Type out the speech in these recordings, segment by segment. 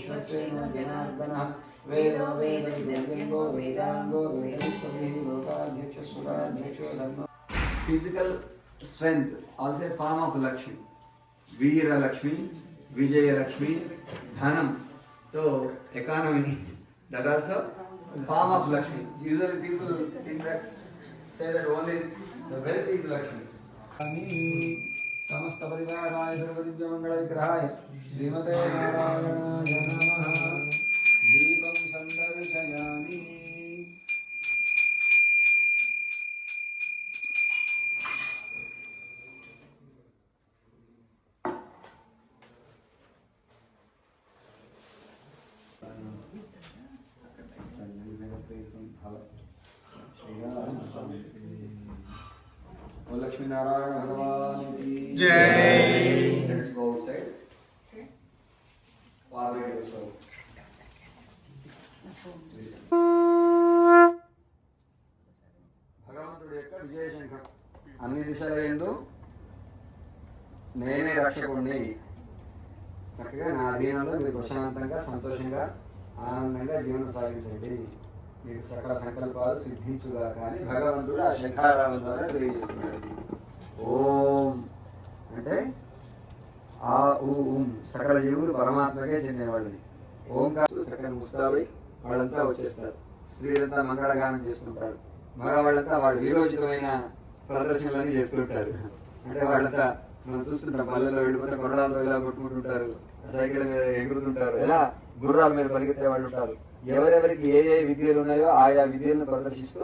विश्वक्सेनो जनार्दनः वेदो वेदविदर्गो वेदांगो वेदेश्वरी लोकाध्यक्ष सुराध्यक्षो धर्म. Physical strength, also a form of Lakshmi. Veera Lakshmi, Vijaya Lakshmi, Dhanam. So economy, that also form of Lakshmi. Usually people think that, say that only the wealth is Lakshmi. समस्त परिवाराय सर्वदिव्य मंगल विग्रहाय श्रीमते नारायणाय नमः. दीपं संदर्शयामि. लक्ष्मी नारायण भगवान की जय. Let's go outside. భగవంతుడి యొక్క విజయశంఖం అన్ని దిశల యందు నేనే రక్షకుడిని. చక్కగా నా అధీనంలో మీరు ప్రశాంతంగా సంతోషంగా ఆనందంగా జీవనం సాగించండి. మీకు సకల సంకల్పాలు సిద్ధించుగా కానీ భగవంతుడు ఆ శంఖారావం ద్వారా తెలియజేస్తున్నాడు. ఓం అంటే ఆ ఊం సకల జీవులు పరమాత్మకే చెందిన వాళ్ళని. ఓంకారు సకల ముస్తాబై వాళ్ళంతా వచ్చేస్తారు. స్త్రీలంతా మంగళగానం చేసుకుంటారు. మగవాళ్ళంతా వాళ్ళు వీరోచితమైన ప్రదర్శనలన్నీ చేస్తుంటారు. అంటే వాళ్ళంతా మనం చూస్తుంటాం పల్లెల్లో వెళ్ళిపోతే కొరడాలతో ఇలా కొట్టుకుంటుంటారు, సైకిల్ మీద ఎగురుతుంటారు, ఇలా గుర్రాల మీద పరిగెత్తే వాళ్ళు ఉంటారు. ఎవరెవరికి ఏ ఏ విద్యలు ఉన్నాయో ఆయా విద్యలను ప్రదర్శిస్తూ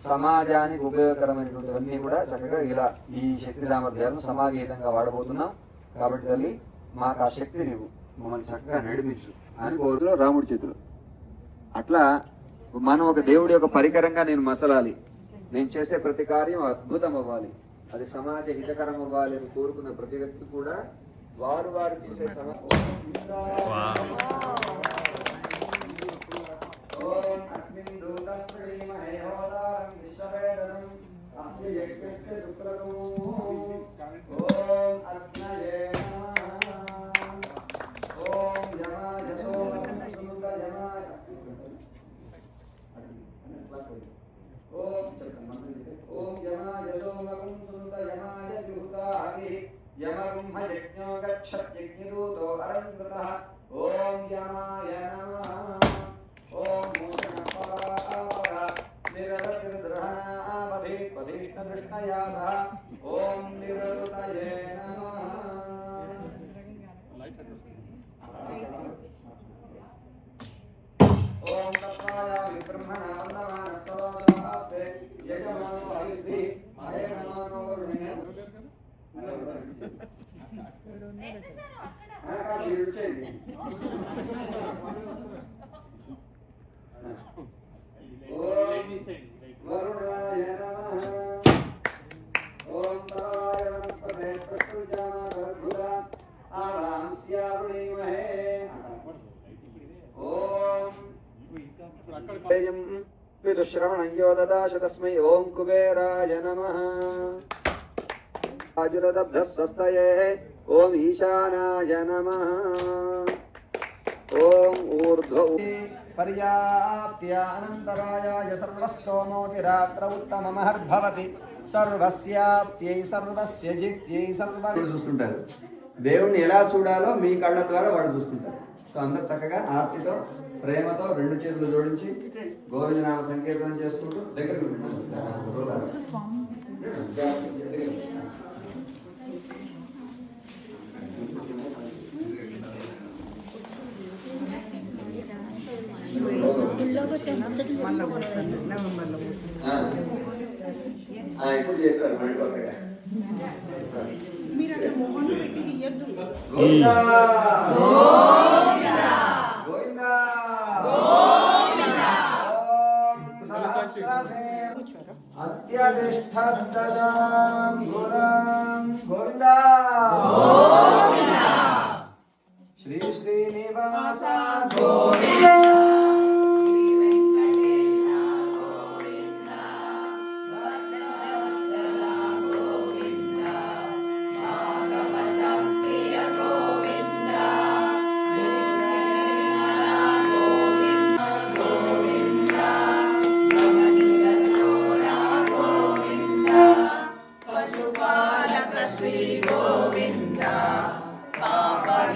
సమాజానికి ఉపయోగకరమైనటువంటివన్నీ కూడా చక్కగా ఇలా ఈ శక్తి సామర్థ్యాలను సమాగీతంగా వాడబోతున్నాం. కాబట్టి తల్లి మాకు ఆ శక్తి నీవు మమ్మల్ని చక్కగా నడిపించు అని కోరుతూ రాముడి చేతులు. అట్లా మనం ఒక దేవుడి యొక్క పరికరంగా నేను మసలాలి. నేను చేసే ప్రతి కార్యం అద్భుతం అవ్వాలి, అది సమాజ హితకరం అవ్వాలి అని కోరుకున్న ప్రతి వ్యక్తి కూడా వారు వారు చేసే ఓం యమాయ సోమకం సునుత యమాయ జుహుతాహి యమగుం హయజ్ఞో గచ్చత్యజ్ఞదూతో అరంకృతః. ఓం యమాయ నమః. ఓం మూషణపరాపర నిరతిర్ద్రహణామధి పధిష్ఠదృష్ణయా సహ. ఓం నిరృతయే నమః. ఓం తత్వాయ విబ్రహ్మణ వందమానస్తవోసాస్తే యజమానో హరిద్భి మహేణమానో వరుణే. వరుణాయ నమః. ఓం తరాయ నమస్పతే ప్రకృజామధురా ఆవాంస్యావృణీమహే. ఓం పితృశ్రవణం యో దదాశ తస్మై ఓం కుబేరాయ నమః. ఆజురదబ్ధస్వస్తయే ఓం ఈశానాయ నమః. ఓం ఊర్ధ్వ పర్యాప్త్య అనంతరాయాయ సర్వస్తోమోతిరాత్ర ఉత్తమమహర్భవతి సర్వస్యాప్త్యై సర్వస్య జిత్యై సర్వ. చూస్తుంటారు దేవుణ్ణి ఎలా చూడాలో మీ కళ్ళ ద్వారా వాళ్ళు చూస్తుంటారు. సో అందరు చక్కగా ఆర్తితో ప్రేమతో రెండు చేతులు జోడించి గోవిందనామ సంకీర్తనం చేసుకుంటూ దగ్గరికి ఇప్పుడు చేస్తారు మళ్ళీ కొత్తగా. గోవిందా గోవిందా అత్యధిష్ఠాం గోవిందా శ్రీ శ్రీనివాస గోవిందా.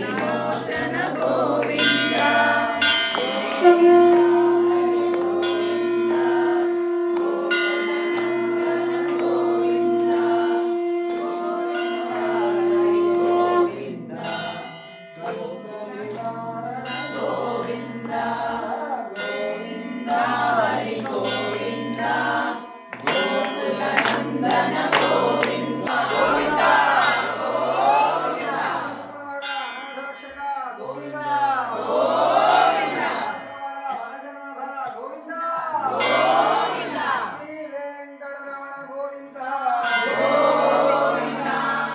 వినో